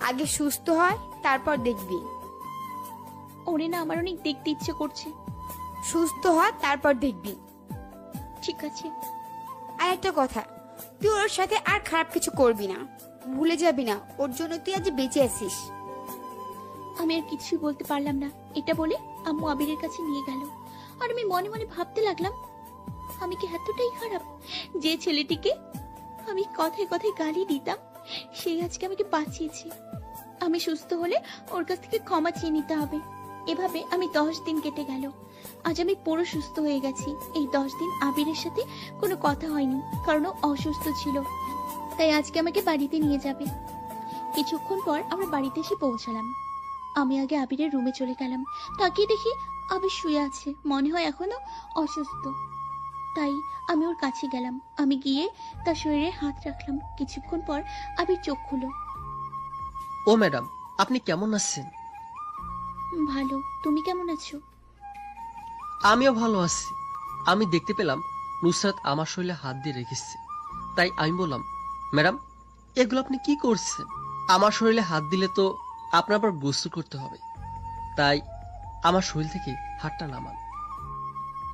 আগে সুস্থ হয় তারপর দেখবি। ওরে না, আমার অনেক দেখতে ইচ্ছে করছে। সুস্থ হয় তারপর দেখবি। ঠিক আছে। আর একটা কথা, তুই ওর সাথে আর খারাপ কিছু করবি না, ভুলে যাবি না ওর জন্য তুই আজ বেঁচে আছিস। আমি আর কিছুই বলতে পারলাম না। এটা বলে আম্মু আবিরের কাছে নিয়ে গেল। আর আমি মনে মনে ভাবতে লাগলাম, আমি কি এতটাই খারাপ যে ছেলেটিকে আমি কথায় কথায় গালি দিতাম, সেই আজকে আমাকে বাঁচিয়েছে। আমি সুস্থ হলে ওর কাছ থেকে ক্ষমা চেয়ে নিতে হবে। এভাবে আমি 10 দিন কেটে গেল। আজ আমি পুরো সুস্থ হয়ে গেছি। এই 10 দিন আবিরের সাথে কোনো কথা হয়নি, কারণ ও অসুস্থ ছিল। তাই আজকে আমাকে বাড়িতে নিয়ে যাবে। কিছুক্ষণ পর আমরা বাড়িতে এসে পৌঁছালাম। আমি আগে আবিরের রুমে চলে গেলাম। তাকিয়ে দেখি আবির শুয়ে আছে, মনে হয় এখনো অসুস্থ। তাই আমি ওর কাছে গেলাম। আমি গিয়ে তার শরীরে হাত রাখলাম। কিছুক্ষণ পর আবির চোখ খুলো। ও ম্যাডাম, আপনি কেমন আছেন? ভালো, তুমি কেমন আছো? আমিও ভালো আছি। আমি দেখতে পেলাম নুসরাত আমার শরীরে হাত দিয়ে রেখেছে। তাই আমি বললাম, ম্যাডাম এগুলো আপনি কি করছেন? আমার শরীরে হাত দিলে তো আপনার আবার গোসল করতে হবে, তাই আমার শরীর থেকে হাতটা নামান।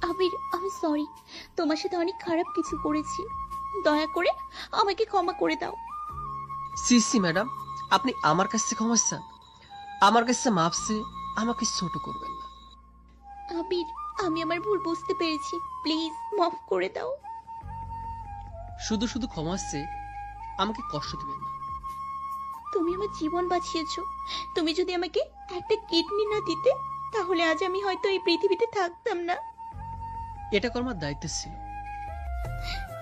আবির, আমি সরি, তোমার সাথে অনেক খারাপ কিছু করেছি। দয়া করে আমাকে ক্ষমা করে দাও। সি ম্যাডাম, আপনি আমার কাছে ক্ষমা চান? আমার কাছে মাপ চেয়ে আমাকে ছোট করবেন না। আবির, আমি আমার ভুল বুঝতে পেরেছি, প্লিজ মাফ করে দাও। শুধু শুধু ক্ষমা চেয়ে আমাকে কষ্ট দিবেন না। তুমি আমার জীবন বাঁচিয়েছো। তুমি যদি আমাকে একটা কিডনি না দিতে, তাহলে আজ আমি হয়তো এই পৃথিবীতে থাকতাম না। এটা করার দায়িত্ব ছিল।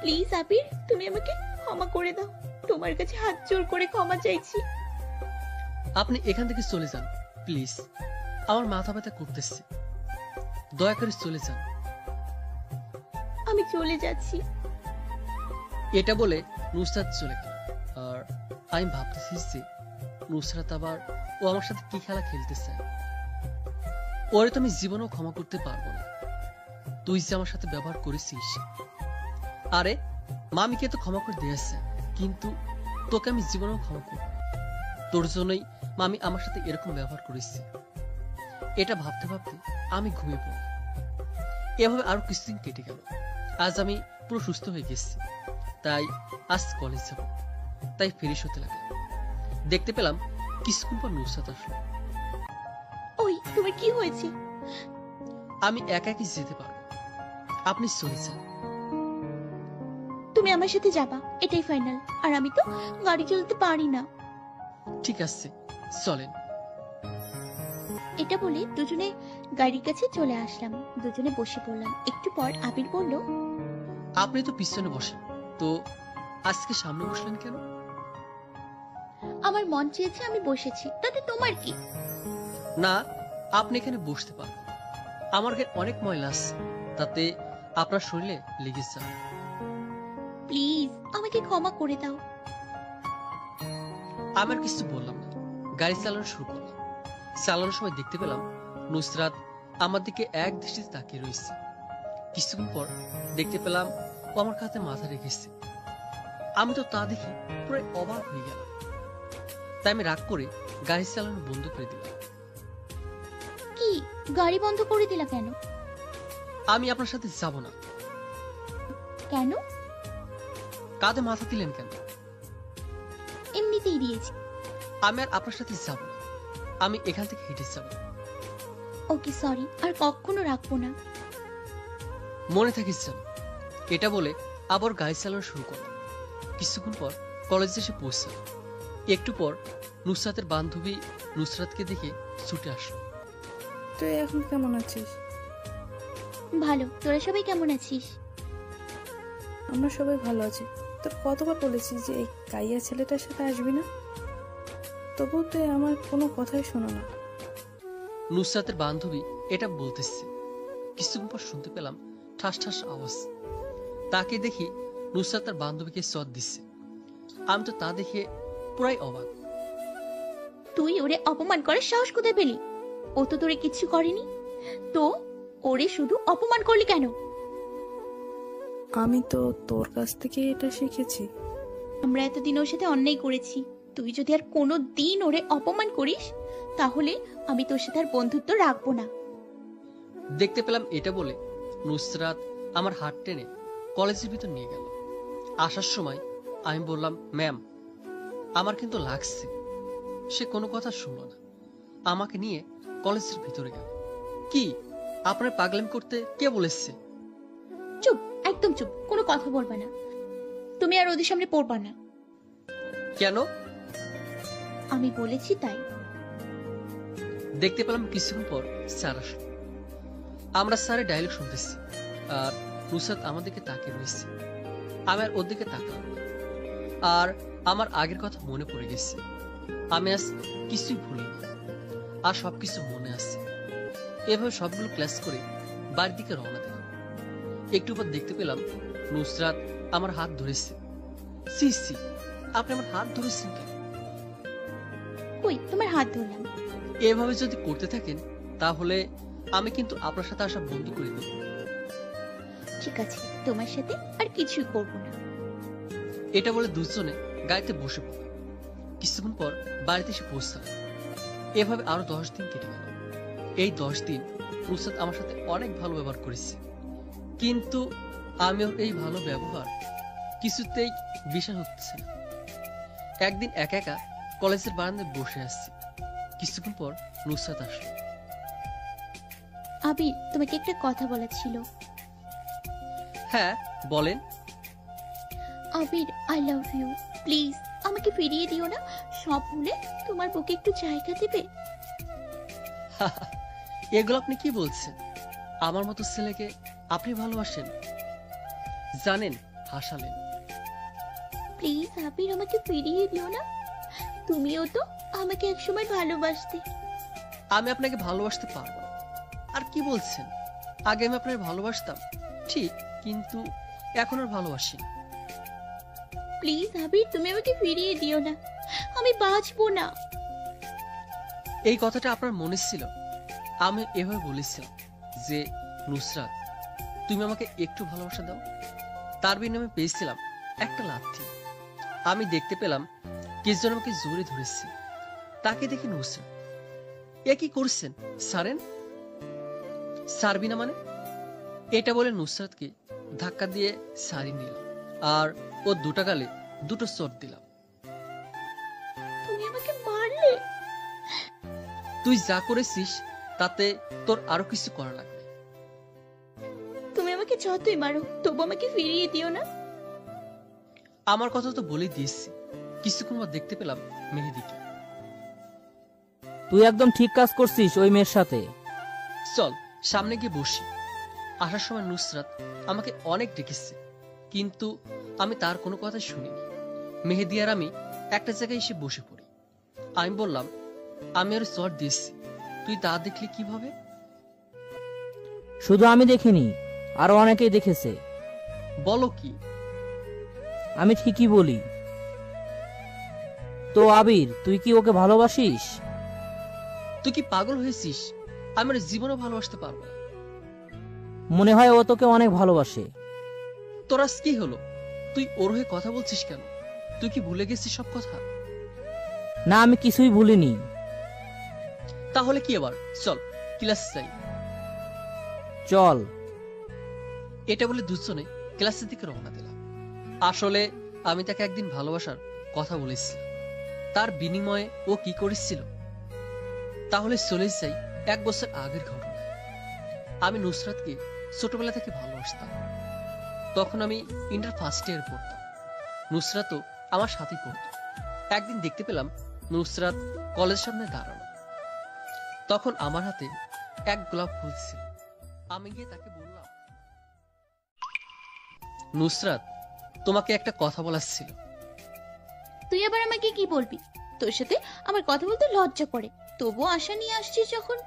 প্লিজ আবির, তুমি আমাকে ক্ষমা করে দাও। তোমার কাছে হাত জোর করে ক্ষমা চাইছি। আপনি এখান থেকে চলে যান প্লিজ, আমার মাথা ব্যথা করতেছে। দয়া করে চলে যান। আমি চলে যাচ্ছি। এটা বলে নুসরাত চলে গেল। আর আমি ভাবতেছি যে নুসরাত আবার ও আমার সাথে কি খেলা খেলতে চায়। ওরে তো আমি জীবনেও ক্ষমা করতে পারবো না। তুই যে আমার সাথে ব্যবহার করেছিস, আরে মামিকে তো ক্ষমা করে দিয়েছে, কিন্তু তোকে আমি জীবনেও ক্ষমা করব না। তোর জন্যই মামি আমার সাথে এরকম ব্যবহার করেছে। এটা ভাবতে ভাবতে আমি ঘুমিয়ে পড়ি। এভাবে আরো কিছুদিন কেটে গেল। আজ আমি পুরো সুস্থ হয়ে গেছি, তাই আজ কলেজ যাব। তাই ফ্রেশ হতে লাগলাম। দেখতে পেলাম কিছুক্ষণ পর নুসরাত আসলো। ওই, তোমার কি হয়েছে? আমি একা একই যেতে পারবো, আপনি চলে যান। তুমি আমার সাথে যাবা, এটাই ফাইনাল। আর আমি তো গাড়ি চালাতে পারি না। ঠিক আছে, চলেন। এটা বলে দুজনে গাড়ির কাছে চলে আসলাম। দুজনে বসে পড়লাম। একটু পর আবির বলল, আপনি তো পিছনে বসেন, তো আজকে সামনে বসলেন কেন? আমার মন চেয়েছে আমি বসেছি, তাতে তোমার কি? না, আপনি এখানে বসতে পারেন। আমার গায়ে অনেক ময়লা আছে, তাতে আপনার শরীরে লেগে যাবে। প্লিজ আমাকে ক্ষমা করে দাও। আমার কিছু বললাম না, গাড়ি চালানো শুরু করলাম। চালানোর সময় দেখতে পেলাম নুসরাত আমার দিকে এক দৃষ্টিতে তাকিয়ে রয়েছে। কিছুক্ষণ পর দেখতে পেলাম ও আমার কাঁধে মাথা রেখেছে। আমি তো তা দেখে পুরো অবাক হয়ে গেলাম। তাই আমি রাগ করে গাড়ি চালানো বন্ধ করে দিলাম। কি, গাড়ি বন্ধ করে দিলা কেন? আমি আপনার সাথে যাব না। কেন? কাঁধে মাথা দিলেন কেন? এমনিতেই দিয়েছি। আমি আর আপনার সাথে যাব না। আমি এখান থেকে হেঁটে যাব। ওকে সরি, আর কখনো রাখবো না। মনে থাকিস যেন। এটা বলে আবার গাড়ি চালানো শুরু করলাম। কিছুক্ষণ পর কলেজে এসে পৌঁছলাম। একটু পর নুসরাতের বান্ধবী নুসরাতকে দেখে ছুটে আসলো। তুই এখন কেমন আছিস? ভালো, তোরা সবাই কেমন আছিস? আমরা সবাই ভালো আছি। তোর কতবার বলেছি যে এই কাইয়া ছেলেটার সাথে আসবি না, তবুও তুই আমার কোনো কথাই শোনো না। নুসরাতের বান্ধবী এটা বলতেছে। কিছুক্ষণ পর শুনতে পেলাম ঠাস ঠাস আওয়াজ। তাকে দেখি নুসরাত তার বান্ধবীকে চট দিচ্ছে। আমি তো তা দেখে পুরাই অবাক। তুই ওরে অপমান করার সাহস কোথায় পেলি? ও তো তোরে কিচ্ছু করেনি, তো ওরে শুধু অপমান করলি কেন? আমি তো তোর কাছ থেকে এটা শিখেছি। আমরা এতদিন ওর সাথে অন্যায় করেছি। তুই যদি আর কোনো দিন ওরে অপমান করিস, তাহলে আমি তোর সাথে আর বন্ধুত্ব রাখবো না। দেখতে পেলাম এটা বলে নুসরাত আমার হাত টেনে কলেজের ভিতর নিয়ে গেল। আসার সময় আমি বললাম, ম্যাম আমার কিন্তু লাগছে। সে কোনো কথা শুনল না, আমাকে নিয়ে কলেজের ভিতরে গেল। কি, আপনার পাগলামি করতে কে বলেছে? চুপ, একদম চুপ, কোনো কথা বলবা না। তুমি আর ওদের সামনে পড়বা না। কেন? আমি বলেছি তাই। দেখতে পেলাম কিছুক্ষণ পর স্যার আসলো। আমরা স্যারের ডায়লগ শুনতেছি, আর নুসরাত আমাদেরকে তাকিয়ে রয়েছে। আমি আর ওর দিকে তাকালাম না। আর আমার আগের কথা মনে পড়ে গেছে। আমি আজ কিছুই ভুলিনি, আর সবকিছু মনে আছে। এভাবে সবগুলো ক্লাস করে বাড়ির দিকে রওনা দিলাম। একটু পর দেখতে পেলাম নুসরাত আমার হাত ধরেছে। সি সি, আপনি আমার হাত ধরেছেন কেন? কই তোমার হাত ধরলাম? এভাবে যদি করতে থাকেন তাহলে আমি কিন্তু আপনার সাথে আসা বন্ধ করে দেব। ঠিক আছে, তোমার সাথে আর কিছুই করবো না। এটা বলে দুজনে গাড়িতে বসে পড়ল। কিছুক্ষণ পর বাড়িতে এসে পৌঁছালাম। এভাবে আরো 10 দিন কেটে গেল। এই 10 দিন নুসরাত আমার সাথে অনেক ভালো ব্যবহার করেছে, কিন্তু আমি ওর এই ভালো ব্যবহার কিছুতেই বিশ্বাস হচ্ছে না। একদিন একা একা কলেজের বারান্দায় বসে আসছি। কিছুক্ষণ পর নুসরাত আসলো। আবির, তোমাকে একটা কথা বলার ছিল। হ্যাঁ বলেন। আবির, আই লাভ ইউ। প্লিজ আমাকে ফিরিয়ে দিও না। সব ভুলে তোমার বুকে একটু জায়গা দেবে। এগুলো আপনি কি বলছেন? আমার মতো ছেলেকে আপনি ভালোবাসেন? জানেন, হাসালেন। প্লিজ আবির, আমাকে ফিরিয়ে দিও না। তুমিও তো আমাকে একসময় ভালোবাসতে। আমি আপনাকে ভালোবাসতে পারবো না। আর কি বলছেন? আগে আমি আপনাকে ভালোবাসতাম ঠিক, কিন্তু এখন আর ভালোবাসি না। প্লিজ আবির, তুমি আমাকে ফিরিয়ে দিও না। আমি বাঁচবো না। এই কথাটা আপনার মনে ছিল? আমি এভাবে বলেছিলাম যে নুসরাত, তুমি আমাকে একটু ভালোবাসা দাও। তার বিনিময়ে পেয়েছিলাম একটা লাথি। আমি দেখতে পেলাম কিছুজন আমাকে জোরে ধরেছে। তাকে দেখে নুসরাত, এ কি করছেন? সারেন। সারবি না মানে? এটা বলে নুসরাতকে ধাক্কা দিয়ে সারি নিলাম আর ও দুটা গালে দুটো চোট দিলাম। তুমি আমাকে মারলে। তুই যা করেছিস তাতে তোর আরো কিছু করা লাগবে। তুমি আমাকে যতই মারো তবু আমাকে ফিরিয়ে দিও না। আমার কথা তো বলে দিয়েছি। কিছুক্ষণ পর দেখতে পেলাম মেহেদিকে। তুই একদম ঠিক কাজ করছিস ওই মেয়ের সাথে। চল সামনে গিয়ে বসি। আসার সময় নুসরাত আমাকে অনেক ডেকেছে, কিন্তু আমি তার কোনো কথা শুনিনি। মেহেদি আর আমি একটা জায়গায় এসে বসে পড়ি। আমি বললাম, আমি ওর চট দিয়েছি, তুই তা দেখলি কিভাবে? শুধু আমি দেখিনি, আরো অনেকেই দেখেছে। বলো কি? আমি ঠিকই বলি। তো আবির, তুই কি ওকে ভালোবাসিস? তুই কি পাগল হয়েছিস? আমি ওর জীবনে ভালোবাসতে পারবো না। মনে হয় ও তোকে অনেক ভালোবাসে। তোর আজ কি হলো? তুই ওর হয়ে কথা বলছিস কেন? তুই কি ভুলে গেছিস সব কথা? না, আমি কিছুই ভুলিনি। তাহলে কি আবার? চল ক্লাস যাই। চল। এটা বলে দুজনে ক্লাসের দিকে রওনা দিলাম। আসলে আমি তাকে একদিন ভালোবাসার কথা বলেছিলাম। তার বিনিময়ে ও কি করেছিল? তাহলে চলে যাই 1 বছর আগের ঘটনা। আমি নুসরাতকে ছোটবেলা থেকে ভালোবাসতাম। তখন আমি ইন্টার ফার্স্ট ইয়ার পড়তাম। নুসরাতও আমার সাথেই পড়তো। একদিন দেখতে পেলাম নুসরাত কলেজের সামনে দাঁড়ানো। তখন আমার হাতে এক গোলাপ ফুল ছিল। আমি গিয়ে তাকে বললাম, নুসরাত, তোমাকে একটা কথা বলার ছিল। তুই আবার আমাকে কি বলবি? তোর সাথে আমার কথা বলতে লজ্জা করে, তবুও আশা নিয়ে আসছিস যখন,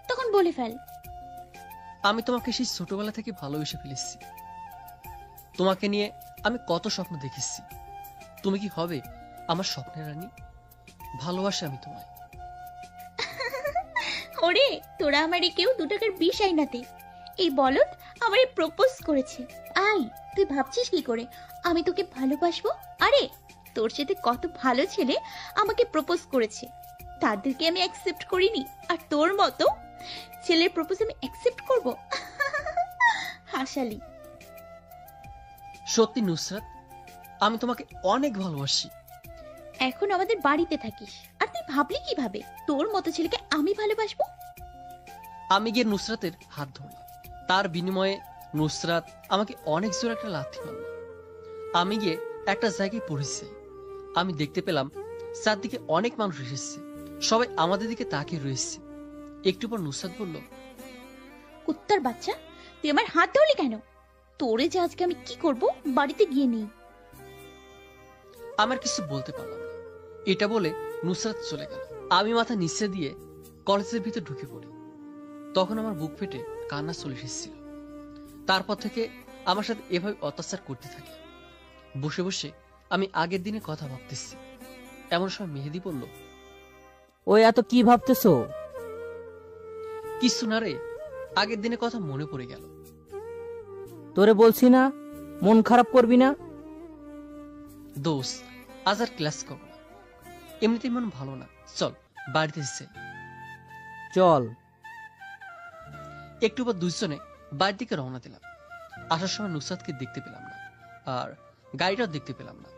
তখন বলে ফেল। আমি তোমাকে সেই ছোটবেলা থেকে ভালোবেসে ফেলেছি। তোমাকে নিয়ে আমি কত স্বপ্ন দেখেছি। তুমি কি হবে আমার স্বপ্নের রানী? ভালোবাসি আমি তোমায়। ওরে, তোরা আমারে কেউ 2 টাকার 20 আইনাতে। এই বলদ আমারে প্রপোজ করেছে। আই, তুই ভাবছিস কি করে আমি তোকে ভালোবাসবো? আরে, তোর সাথে কত ভালো ছেলে আমাকে প্রপোজ করেছে, তাদেরকে আমি অ্যাকসেপ্ট করিনি, আর তোর মতো ছেলের প্রপোজ আমি অ্যাকসেপ্ট করব? হাসালি। সত্যি নুসরাত, আমি তোমাকে অনেক ভালোবাসি। এখন আমাদের বাড়িতে থাকিস, আর তুই ভাবলি কিভাবে তোর মতো ছেলেকে আমি ভালোবাসবো? আমি গিয়ে নুসরাতের হাত ধরলাম। তার বিনিময়ে নুসরাত আমাকে অনেক জোর একটা লাথি মারল। আমি গিয়ে একটা জায়গায় পড়েছি। আমি দেখতে পেলাম চারদিকে অনেক মানুষ এসেছে। সবাই আমাদের দিকে তাকিয়ে রয়েছে। একটু পর নুসরাত বলল, কুত্তার বাচ্চা, তুই আমার হাত ধরলি কেন? তোরে যে আজকে আমি কি করব, বাড়িতে গিয়ে নেই। আমার কিছু বলতে পারলাম না। এটা বলে নুসরাত চলে গেল। আমি মাথা নিচে দিয়ে কলেজের ভিতর ঢুকে পড়ি। তখন আমার বুক ফেটে কান্না চলে এসেছিল। তারপর থেকে আমার সাথে এভাবে অত্যাচার করতে থাকে। বসে বসে আমি আগের দিনের কথা ভাবতেছি। এমন সময় মেহেদি বলল, ওই এত কি ভাবতেছো? কিছু না রে, আগের দিনের কথা মনে পড়ে গেল। তোরে বলছি না মন খারাপ করবি না। দোস্ত, আজ আর ক্লাস করবো না, এমনিতেই মন ভালো না, চল বাড়িতে এসে। চল। একটু পর দুইজনে বাড়ির দিকে রওনা দিলাম। আসার সময় নুসরাতকে দেখতে পেলাম না, আর গাড়িটাও দেখতে পেলাম না।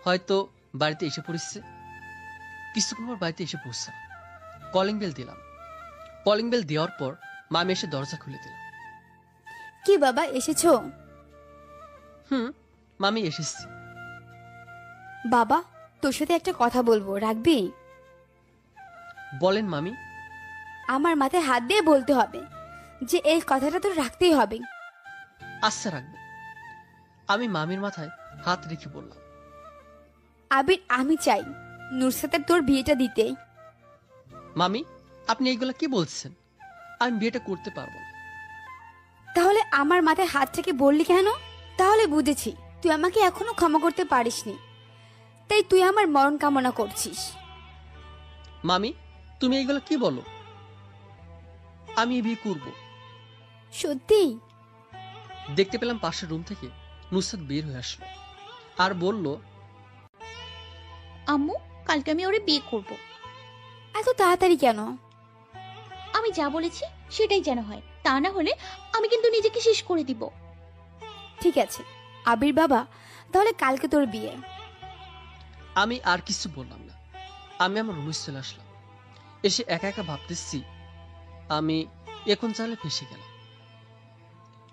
হয়তো বাড়িতে এসে পড়েছে। কিছুক্ষণ পর বাড়িতে এসে পৌঁছলাম। কলিং বেল দিলাম। কলিং বেল দেওয়ার পর মামি এসে দরজা খুলে দিল। কি বাবা, এসেছো? মামি এসেছি। বাবা, তোর সাথে একটা কথা বলবো, রাখবি? বলেন মামি। আমার মাথায় হাত দিয়ে বলতে হবে যে এই কথাটা তোর রাখতেই হবে। আচ্ছা, রাখবো। আমি মামির মাথায় হাত রেখে বললাম, আবির, আমি চাই নুরসাতের তোর বিয়েটা দিতে। মামি, আপনি এইগুলা কি বলছেন? আমি বিয়েটা করতে পারবো না। তাহলে আমার মাথায় হাত থেকে বললি কেন? তাহলে বুঝেছি তুই আমাকে এখনো ক্ষমা করতে পারিসনি, তাই তুই আমার মরণ কামনা করছিস। মামি, তুমি এইগুলা কি বলো? আমি এই বিয়ে করবো। সত্যি? দেখতে পেলাম পাশের রুম থেকে নুসরাত বের হয়ে আসলো আর বলল, আম্মু, কালকে আমি ওরে বিয়ে করব। এত তাড়াতাড়ি কেন? আমি যা বলেছি সেটাই যেন হয়, তা না হলে আমি কিন্তু নিজেকে শেষ করে দিব। ঠিক আছে আবির বাবা, তাহলে কালকে তোর বিয়ে। আমি আর কিছু বললাম না। আমি আমার রুমে চলে আসলাম। এসে একা একা ভাবতেছি, আমি এখন চালে ফেসে গেলাম।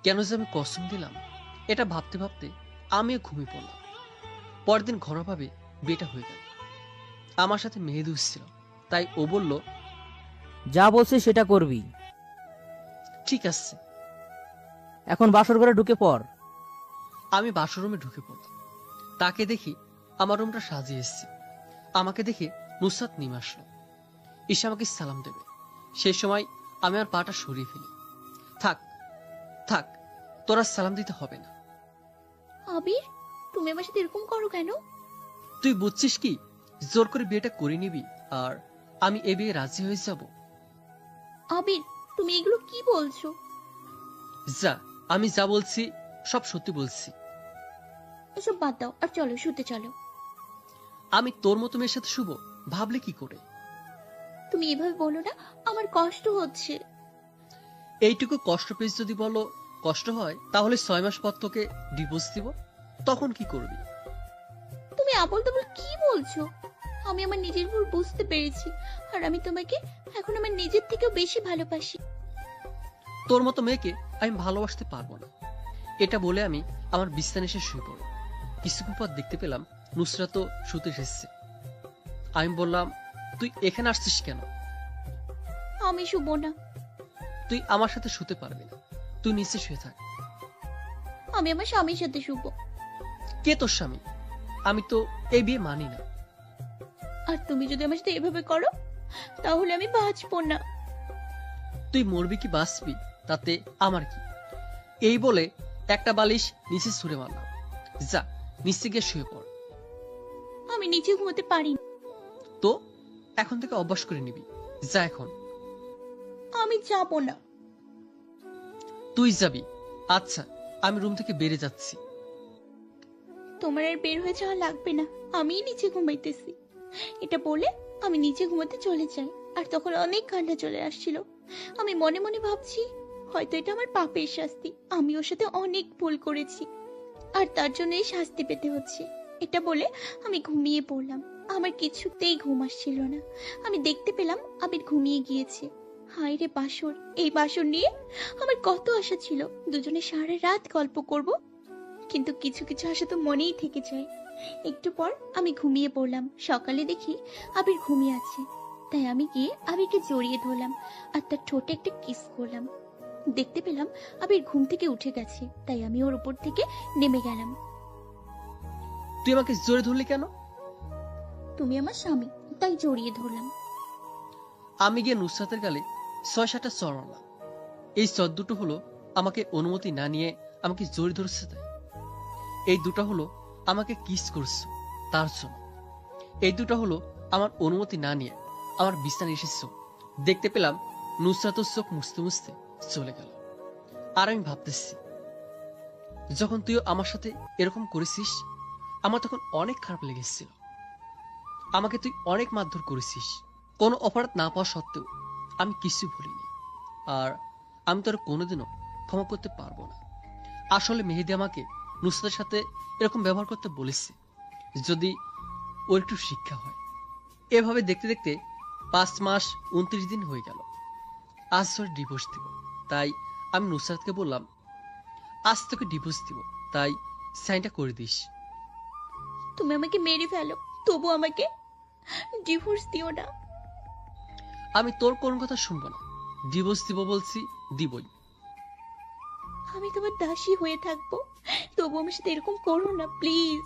কেন যে আমি কসম দিলাম, এটা ভাবতে ভাবতে আমিও ঘুমিয়ে পড়লাম। পরের দিন ঘরোয়াভাবে বিয়েটা হয়ে গেল। আমার সাথে মেহেদি ছিল, তাই ও বলল, যা বলছিস সেটা করবি। ঠিক আছে। এখন বাসর ঘরে ঢুকে পড়। আমি বাসর রুমে ঢুকে পড়লাম। তাকে দেখি আমার রুমটা সাজিয়ে এসছে। আমাকে দেখে নুসরাত নেমে আসলো। এসে আমাকে সালাম দেবে, সেই সময় আমি আমার পাটা সরিয়ে ফেলি। থাক থাক, তোরা সালাম দিতে হবে না। আবির, তুমি আমার সাথে এরকম করো কেন? তুই বুঝছিস কি, জোর করে বিয়েটা করে নিবি আর আমি এ বিয়ে রাজি হয়ে যাব? আবির, তুমি এগুলো কি বলছো? যা, আমি যা বলছি সব সত্যি বলছি। এসব বাদ দাও আর চলো শুতে চলো। আমি তোর মতো মেয়ের সাথে শুভ ভাবলে কি করে? তুমি এভাবে বলো না, আমার কষ্ট হচ্ছে। এইটুকু কষ্ট পেয়েছ যদি বলো কষ্ট হয়, তাহলে 6 মাস পর তোকে ডিভোর্স দিব, তখন কি করবি? তুমি আবল তাবল কি বলছো? আমি আমার নিজের ভুল বুঝতে পেরেছি, আর আমি তোমাকে এখন আমার নিজের থেকেও বেশি ভালোবাসি। তোর মতো মেয়েকে আমি ভালোবাসতে পারবো না। এটা বলে আমি আমার বিছানায় এসে শুয়ে পড়ি। কিছুক্ষণ পর দেখতে পেলাম নুসরাত শুতে এসেছে। আমি বললাম, তুই এখানে আসছিস কেন? আমি শুব না। তুই আমার সাথে শুতে পারবি না, তুই নিচে শুয়ে থাক। আমি আমার স্বামীর সাথে শুব। কে তোর স্বামী? আমি তো এই বিয়ে মানি না। আর তুমি যদি আমার সাথে এভাবে করো তাহলে আমি বাঁচবো না। তুই মরবি কি বাঁচবি তাতে আমার কি? এই বলে একটা বালিশ নিচে ছুঁড়ে মারলাম। যা, নিচে গিয়ে শুয়ে পড়। আমি নিচে ঘুমাতে পারি না। তো এখন থেকে অভ্যাস করে নিবি। যা এখন। আমি যাব না। তুই যাবি? আচ্ছা, আমি রুম থেকে বেরিয়ে যাচ্ছি। তোমার আর বের হয়ে যাওয়া লাগবে না, আমি নিচে ঘুমাইতেছি। এটা বলে আমি নিচে ঘুমাতে চলে যাই, আর তখন অনেক কান্না চলে আসছিল। আমি মনে মনে ভাবছি, হয়তো এটা আমার পাপের শাস্তি, আমি ওর সাথে অনেক ভুল করেছি আর তার জন্য এই শাস্তি পেতে হচ্ছে। এটা বলে আমি ঘুমিয়ে পড়লাম। আমার কিছুতেই ঘুম আসছিল না। আমি দেখতে পেলাম আবির ঘুমিয়ে গিয়েছে। হায় রে বাসর, এই বাসর নিয়ে আমার কত আশা ছিল, দুজনে সারা রাত গল্প করব, কিন্তু কিছু কিছু আশা তো মনেই থেকে যায়। একটু পর আমি ঘুমিয়ে পড়লাম। সকালে দেখি আবির ঘুমিয়ে আছে, তাই আমি গিয়ে আবিরকে জড়িয়ে ধরলাম আর তার ঠোঁটে একটা কিস করলাম। দেখতে পেলাম আবির ঘুম থেকে উঠে গেছে, তাই আমি ওর উপর থেকে নেমে গেলাম। তুই আমাকে জোরে ধরলি কেন? তুমি আমার স্বামী, তাই জড়িয়ে ধরলাম। আমি গিয়ে নুসরাতের গালে 6-7টা চড় মারলাম। এই চর দুটো হলো আমাকে অনুমতি না নিয়ে আমাকে জড়িয়ে ধরছে তাই। এই দুটো হলো আমাকে কিস করছো তার জন্য। এই দুটো হলো আমার অনুমতি না নিয়ে আমার বিছানায় এসেছো। দেখতে পেলাম নুসরাতও চোখ মুছতে মুছতে চলে গেল। আর আমি ভাবতেছি, যখন তুইও আমার সাথে এরকম করেছিস আমার তখন অনেক খারাপ লেগেছিল। আমাকে তুই অনেক মারধর করেছিস, কোনো অপরাধ না পাওয়া সত্ত্বেও আমি কিছু ভুলিনি। আর আমি তোর কোনোদিনও ক্ষমা করতে পারবো না। আসলে মেহেদি আমাকে নুসরাতের সাথে এরকম ব্যবহার করতে বলেছে, যদি ওর একটু শিক্ষা হয়। এভাবে দেখতে দেখতে 5 মাস 29 দিন হয়ে গেল। আজ তোর ডিভোর্স দিব, তাই আমি নুসরাতকে বললাম, আজ তোকে ডিভোর্স দিব, তাই সাইনটা করে দিস। তুমি আমাকে মেরে ফেলো, তবু আমাকে ডিভোর্স দিও না। আমি তোর কোন কথা শুনবো না। ডিভোর্স দিব বলছি, দিবই। আমি তোমার দাসী হয়ে থাকবো, তবু আমার সাথে এরকম করো না প্লিজ।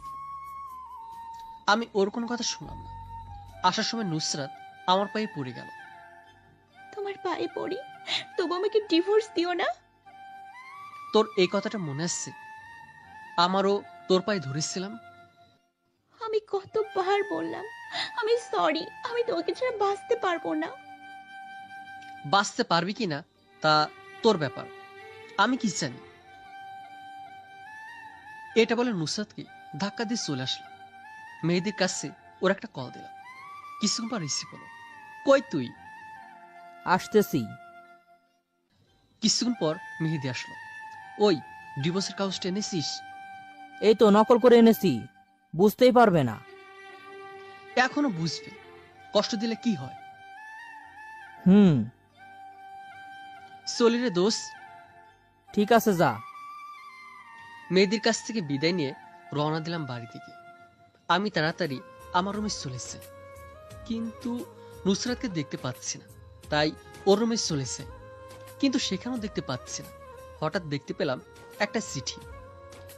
আমি ওর কোনো কথা শুনলাম না। আসার সময় নুসরাত আমার পায়ে পড়ে গেল। তোমার পায়ে পড়ি, তবু আমাকে ডিভোর্স দিও না। তোর এই কথাটা মনে আসছে? আমারও তোর পায়ে ধরেছিলাম। আমি কতবার বললাম আমি সরি, আমি তোমাকে ছাড়া বাঁচতে পারবো না। বাঁচতে পারবি কিনা তা তোর ব্যাপার, আমি কি জানি। এটা বলে নুসরাতকে ধাক্কা দিয়ে চলে আসলাম। মেহেদির কাছে ওর একটা কল দিলাম। কিছুক্ষণ পর রিসিভ হলো। কই তুই? আসতেছি। কিছুক্ষণ পর মেহেদি আসলো। ওই ডিভোর্সের কাগজটা এনেছিস? এই তো নকল করে এনেছি, বুঝতেই পারবে না। এখনো বুঝবে, কষ্ট দিলে কি হয়। হুম, চলিরে দোষ। ঠিক আছে, যা। মেয়েদের কাছ থেকে বিদায় নিয়ে রওনা দিলাম বাড়ি থেকে। আমি তাড়াতাড়ি আমার রুমে চলেছে, কিন্তু নুসরাতকে দেখতে পাচ্ছি না, তাই ওর রুমে চলেছে, কিন্তু সেখানেও দেখতে পাচ্ছি না। হঠাৎ দেখতে পেলাম একটা চিঠি,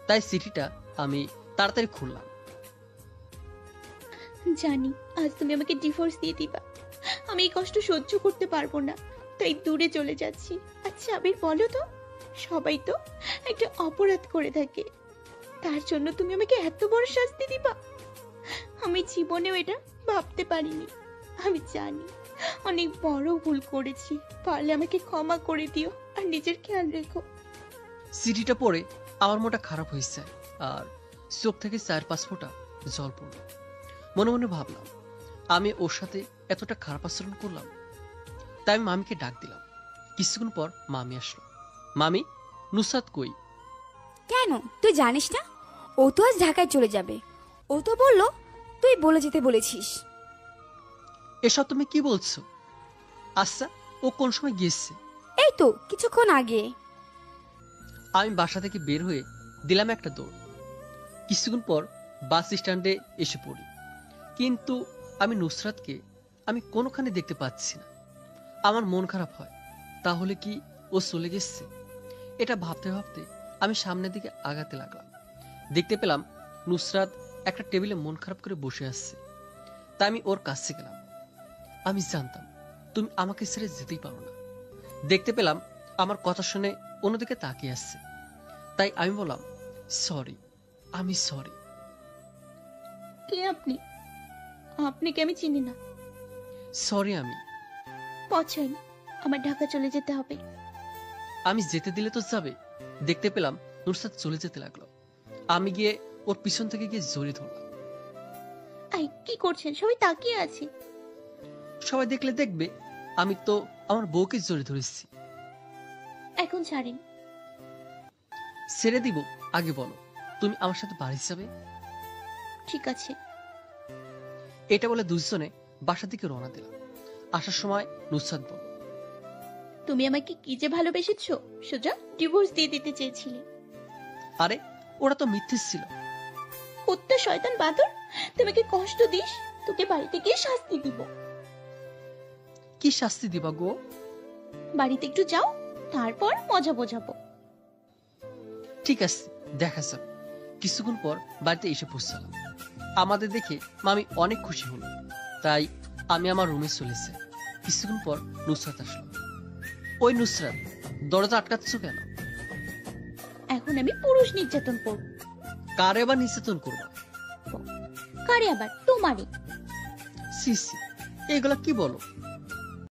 তাই চিঠিটা আমি তাড়াতাড়ি খুললাম। জানি আজ তুমি আমাকে ডিভোর্স দিয়ে দিবা, আমি এই কষ্ট সহ্য করতে পারবো না, তাই দূরে চলে যাচ্ছি। আচ্ছা আবির বলো তো, সবাই তো একটা অপরাধ করে থাকে, তার জন্য তুমি আমাকে এত বড় শাস্তি দিবা? আমি জীবনেও এটা ভাবতে পারিনি। আমি জানি অনেক বড় ভুল করেছি, পারলে আমাকে ক্ষমা করে দিও আর নিজের খেয়াল রেখো। চিঠিটা পড়ে আমার মনটা খারাপ হয়েছে, আর চোখ থেকে 4-5 ফোঁটা জল পড়ল। মনে মনে ভাবলাম, আমি ওর সাথে এতটা খারাপ আচরণ করলাম। তাই আমি মামিকে ডাক দিলাম। কিছুক্ষণ পর মামি আসলো। মামি, নুসরাত কই? কেন, তুই জানিস না? ও তো আজ ঢাকায় চলে যাবে। ও তো বললো তুই বলে যেতে বলেছিস। এসব তুমি কি বলছো? আচ্ছা, ও কোন সময় গিয়েছে? এই তো কিছুক্ষণ আগে। আমি বাসা থেকে বের হয়ে দিলাম একটা দৌড়। কিছুক্ষণ পর বাস স্ট্যান্ডে এসে পড়ি, কিন্তু আমি নুসরাতকে আমি কোনোখানে দেখতে পাচ্ছি না। আমার মন খারাপ হয়, তাহলে কি ও চলে গেছে? এটা ভাবতে ভাবতে আমি সামনের দিকে আগাতে লাগলাম। দেখতে পেলাম নুসরাত একটা টেবিলে মন খারাপ করে বসে আসছে, তাই আমি ওর কাছে গেলাম। আমি জানতাম তুমি আমাকে ছেড়ে যেতেই পারো না। দেখতে পেলাম আমার কথা শুনে অন্যদিকে তাকিয়ে আসছে, তাই আমি বললাম, সরি, আমি সরি। কে আপনি? আপনাকে আমি চিনি না। সরি আমি। পছন্দ, আমার ঢাকা চলে যেতে হবে। আমি যেতে দিলে তো যাবে। দেখতে পেলাম নুসরাত চলে যেতে লাগলো। আমি গিয়ে ওর পিছন থেকে গিয়ে জড়িয়ে ধরলাম। আই কি করছেন? সবাই তাকিয়ে আছে। সবাই দেখলে দেখবে, আমি তো আমার বউকে জড়িয়ে ধরেছি। এখন ছাড়েন। ছেড়ে দিব আগে বলো, তুমি আমার সাথে বাড়ি যাবে? ঠিক আছে। এটা বলে দুজনে বাসা থেকে রওনা দিলাম। আসার সময় নুসরাত বলল, তুমি আমাকে কি যে ভালোবেসেছো, সোজা ডিভোর্স দিয়ে দিতে চেয়েছিলে। আরে ওরা তো মিথ্যে ছিল। কুত্তা শয়তান বাদর, তোমাকে কষ্ট দিস, তোকে বাড়িতে গিয়ে শাস্তি দিব। কি শাস্তি দিবা গো? বাড়িতে একটু যাও, তারপর মজা বোঝাবো। ঠিক আছে, দেখা যাবে। কিছুক্ষণ পর বাড়িতে এসে পৌঁছালাম। আমাদের দেখে মামি অনেক খুশি হলো, তাই আমি আমার রুমে চলেছি। কিছুক্ষণ পর নুসরাত আসলো। ওই নুসরাত, দরজা আটকাচ্ছ কেন? এখন আমি পুরুষ নির্যাতন করব। কারে বা নির্যাতন করবা? কারে আবার? তোমারই। সিসি, এগুলা কি বলো?